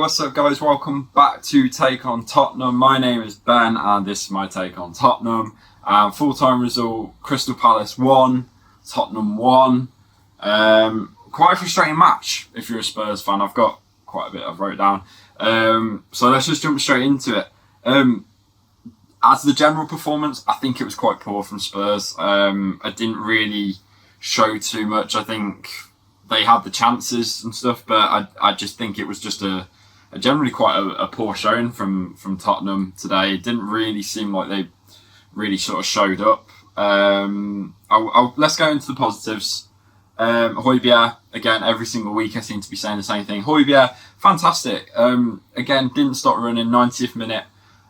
what's up guys? Welcome back to Take on Tottenham. My name is Ben and this is my take on Tottenham. Full-time result, Crystal Palace 1, Tottenham 1. Quite a frustrating match if you're a Spurs fan. I've got quite a bit I've wrote down. So let's just jump straight into it. As the general performance, I think it was quite poor from Spurs. I didn't really show too much. I think they had the chances and stuff, but I just think it was just a generally quite a poor showing from Tottenham today. It didn't really seem like they really sort of showed up. Let's go into the positives. Højbjerg, again, every single week I seem to be saying the same thing. Højbjerg, fantastic. Again, didn't stop running, 90th minute.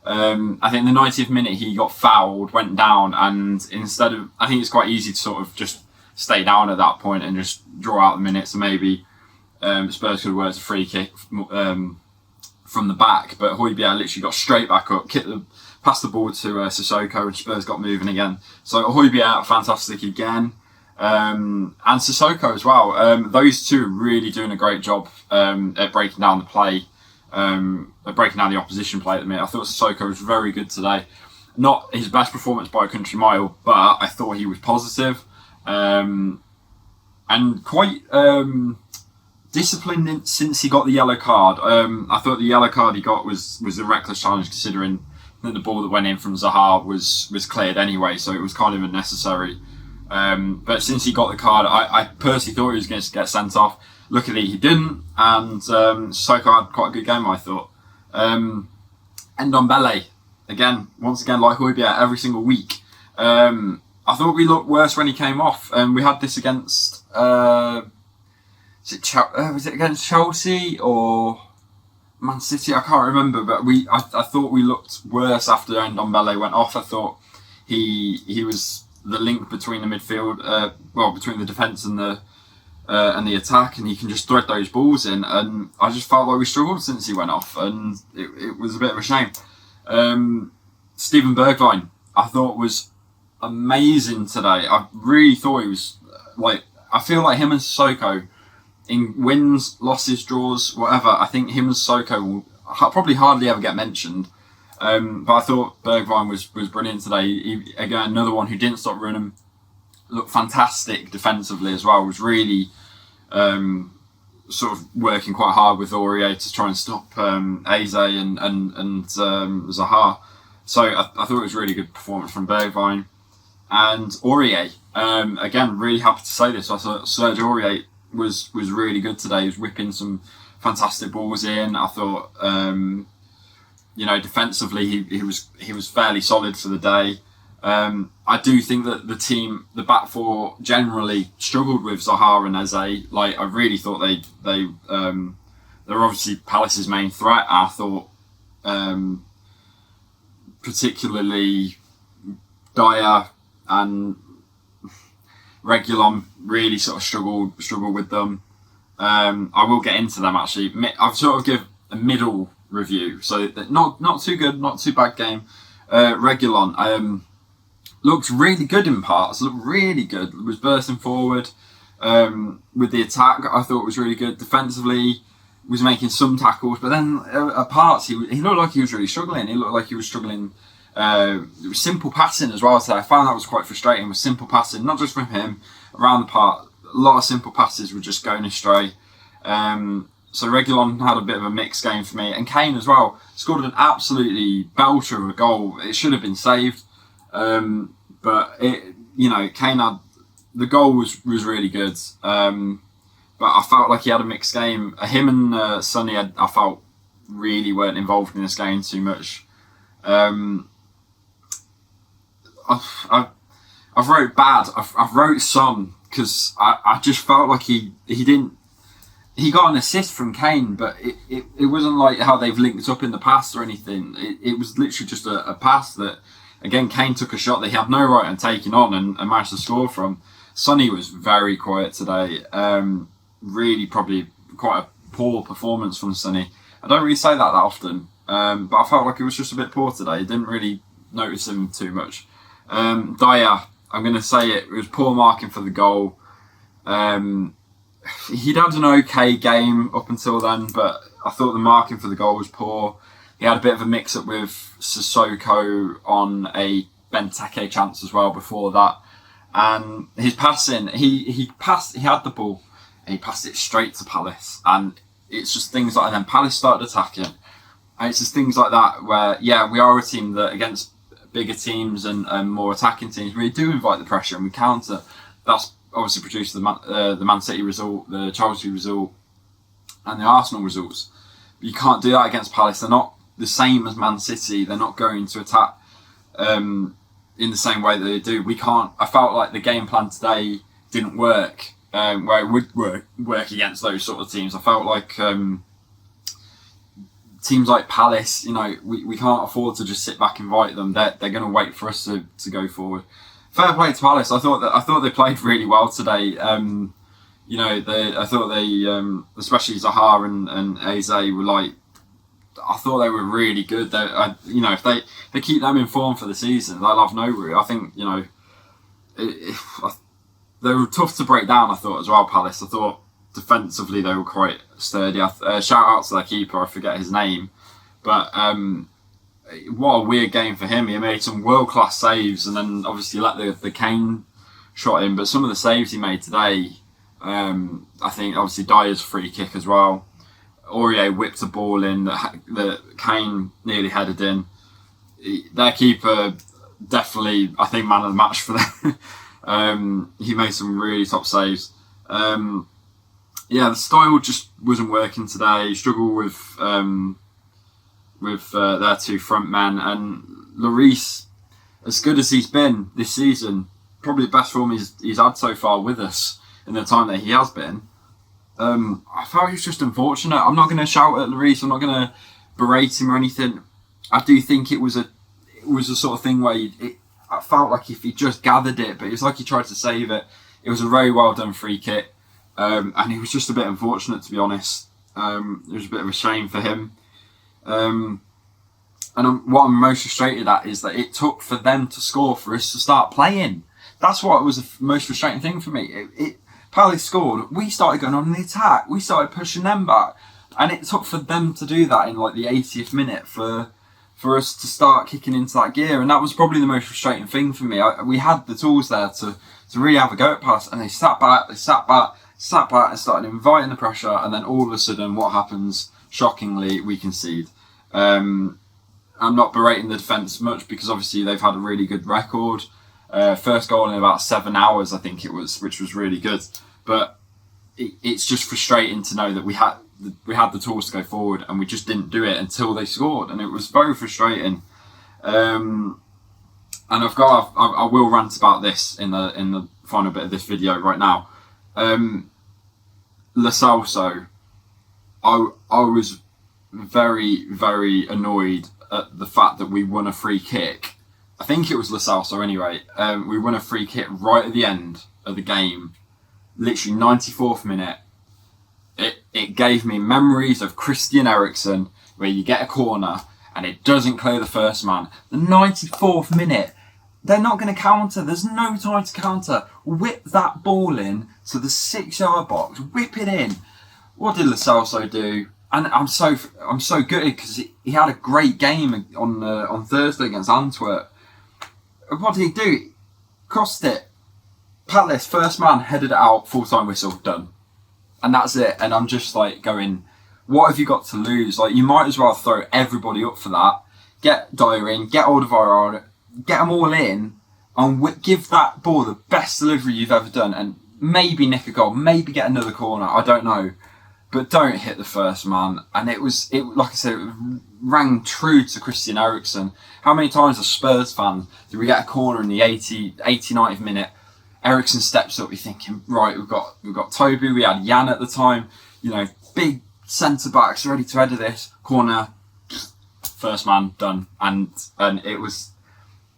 I think the 90th minute he got fouled, went down, and instead of, I think it's quite easy to sort of just stay down at that point and just draw out the minutes, and maybe Spurs could have worked a free kick from the back, but Højbjerg literally got straight back up, passed the ball to Sissoko, and Spurs got moving again. So Højbjerg, fantastic again. And Sissoko as well. Those two are really doing a great job at breaking down the play, at breaking down the opposition play at the minute. I thought Sissoko was very good today. Not his best performance by a country mile, but I thought he was positive. And quite disciplined since he got the yellow card. I thought the yellow card he got was a reckless challenge, considering that the ball that went in from Zaha was cleared anyway, so it was kind of unnecessary. But since he got the card, I personally thought he was going to get sent off. Luckily he didn't, and Sissoko had quite a good game, I thought. And Ndombele, once again, like Højbjerg every single week. I thought we looked worse when he came off. We had this against, was it against Chelsea or Man City? I can't remember, but I thought we looked worse after Ndombele went off. I thought he was the link between the midfield, between the defence and the attack, and he can just thread those balls in. And I just felt like we struggled since he went off, and it was a bit of a shame. Steven Bergwijn, I thought was amazing today. I really thought he was I feel like him and Sissoko in wins, losses, draws, whatever. I think him and Sissoko will probably hardly ever get mentioned. But I thought Bergwijn was brilliant today. Again, another one who didn't stop running. Looked fantastic defensively as well. Was really sort of working quite hard with Aurier to try and stop Eze and Zaha. So I thought it was a really good performance from Bergwijn. And Aurier, again, really happy to say this. I thought Serge Aurier was really good today. He was whipping some fantastic balls in. I thought, defensively he was fairly solid for the day. I do think that the back four generally struggled with Zaha and Eze. I really thought they were obviously Palace's main threat. I thought particularly Dyer and Reguilon really sort of struggled with them. I will get into them actually. I've sort of give a middle review, so not too good, not too bad game. Reguilon looked really good in parts. Looked really good. Was bursting forward with the attack. I thought it was really good defensively. Was making some tackles, but then at parts he looked like he was really struggling. He looked like he was struggling. It was simple passing as well. So I found that was quite frustrating with simple passing, not just from him around the park. A lot of simple passes were just going astray. So Reguilon had a bit of a mixed game for me, and Kane as well scored an absolutely belter of a goal. It should have been saved, but Kane had the goal was really good. But I felt like he had a mixed game. Him and Sonny, I felt really weren't involved in this game too much. I've wrote bad. I've wrote Son because I just felt like he didn't. He got an assist from Kane, but it wasn't like how they've linked up in the past or anything. It was literally just a pass that, again, Kane took a shot that he had no right in taking on and managed to score from. Sonny was very quiet today. Really probably quite a poor performance from Sonny. I don't really say that often, but I felt like it was just a bit poor today. I didn't really notice him too much. Dyer, I'm going to say it was poor marking for the goal. He'd had an okay game up until then, but I thought the marking for the goal was poor. He had a bit of a mix-up with Sissoko on a Benteke chance as well before that. And his passing, he had the ball and he passed it straight to Palace. And it's just things like, and then Palace started attacking. And it's just things like that where, yeah, we are a team that against bigger teams and more attacking teams, we do invite the pressure and we counter. That's obviously produced the Man City result, the Chelsea result, and the Arsenal results. But you can't do that against Palace. They're not the same as Man City. They're not going to attack in the same way that they do. We can't. I felt like the game plan today didn't work where it would work against those sort of teams. I felt like teams like Palace, you know, we can't afford to just sit back and invite them. They're going to wait for us to go forward. Fair play to Palace. I thought they played really well today. You know, I thought they, especially Zaha and Eze, were like, I thought they were really good. You know, if they keep them in form for the season, they'll have no worry. I think, you know, they were tough to break down, I thought, as well, Palace. I thought defensively they were quite sturdy. Shout out to their keeper, I forget his name. But what a weird game for him. He made some world-class saves and then obviously let the Kane shot in. But some of the saves he made today, I think obviously Dyer's free kick as well. Aurier whipped a ball in that Kane nearly headed in. Their keeper, definitely, I think, man of the match for them. He made some really top saves. Yeah, the style just wasn't working today. Struggled with their two front men, and Lloris, as good as he's been this season, probably the best form he's had so far with us in the time that he has been. I felt he was just unfortunate. I'm not going to shout at Lloris. I'm not going to berate him or anything. I do think it was a sort of thing where I felt like if he just gathered it, but it was like he tried to save it. It was a very well done free kick, and he was just a bit unfortunate, to be honest. It was a bit of a shame for him. And what I'm most frustrated at is that it took for them to score for us to start playing. That's what was the most frustrating thing for me. Palace scored, we started going on the attack, we started pushing them back, and it took for them to do that in like the 80th minute for us to start kicking into that gear, and that was probably the most frustrating thing for me. We had the tools there to really have a go at Palace, and they sat back and started inviting the pressure, and then all of a sudden what happens? Shockingly, we concede. I'm not berating the defence much because obviously they've had a really good record. First goal in about 7 hours, I think it was, which was really good. But it's just frustrating to know that we had the tools to go forward and we just didn't do it until they scored, and it was very frustrating. And I will rant about this in the final bit of this video right now. Lo Celso, I was very, very annoyed at the fact that we won a free kick. I think it was Lo Celso anyway. We won a free kick right at the end of the game, literally 94th minute. It gave me memories of Christian Eriksen, where you get a corner and it doesn't clear the first man. The 94th minute, they're not going to counter. There's no time to counter. Whip that ball in to the 6-yard box. Whip it in. What did Lo Celso do? And I'm so gutted because he had a great game on Thursday against Antwerp. What did he do? Crossed it. Palace, first man, headed it out, full-time whistle, done. And that's it. And I'm just like going, what have you got to lose? Like, you might as well throw everybody up for that. Get Dyer in, get Alderweireld, get them all in, and give that ball the best delivery you've ever done, and maybe nick a goal, maybe get another corner, I don't know. But don't hit the first man. And it like I said, it rang true to Christian Eriksen. How many times as Spurs fans did we get a corner in the 90th minute? Eriksen steps up, you're thinking, right, we've got Toby, we had Jan at the time, you know, big centre backs ready to header this corner, first man done, and it was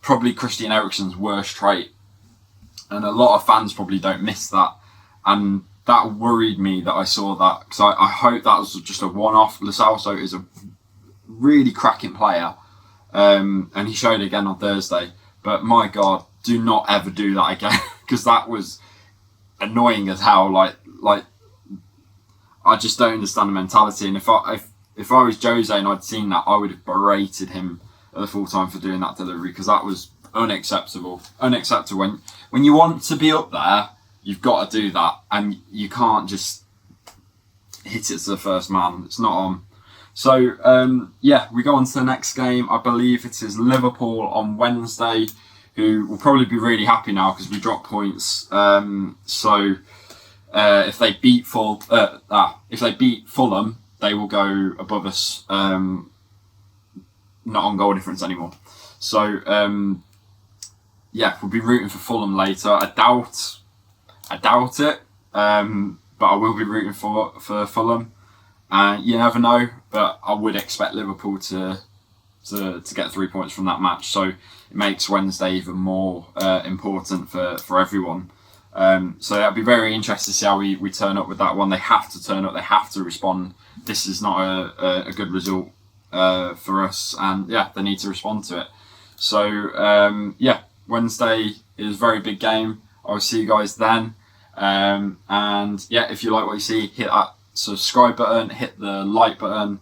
probably Christian Eriksen's worst trait, and a lot of fans probably don't miss that, and that worried me that I saw that, because I hope that was just a one-off. Lo Celso is a really cracking player, and he showed again on Thursday, but my God, do not ever do that again, because that was annoying as hell. Like I just don't understand the mentality. And if if I was Jose and I'd seen that, I would have berated him at the full time for doing that delivery, because that was unacceptable. Unacceptable. When you want to be up there, you've got to do that, and you can't just hit it to the first man. It's not on. So yeah, we go on to the next game. I believe it is Liverpool on Wednesday, who will probably be really happy now because we dropped points. If they beat Fulham, they will go above us. Not on goal difference anymore. So yeah, we'll be rooting for Fulham later. I doubt it, but I will be rooting for Fulham. You never know, but I would expect Liverpool to get 3 points from that match. So it makes Wednesday even more important for everyone. So I'd be very interested to see how we turn up with that one. They have to turn up. They have to respond. This is not a good result for us, and yeah, they need to respond to it. So yeah, Wednesday is a very big game. I'll see you guys then. And yeah, if you like what you see, hit that subscribe button, hit the like button.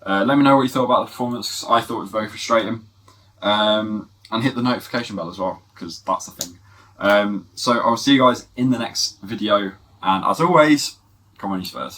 Let me know what you thought about the performance. I thought it was very frustrating. And hit the notification bell as well, because that's the thing. So I'll see you guys in the next video, and as always, come on you Spurs.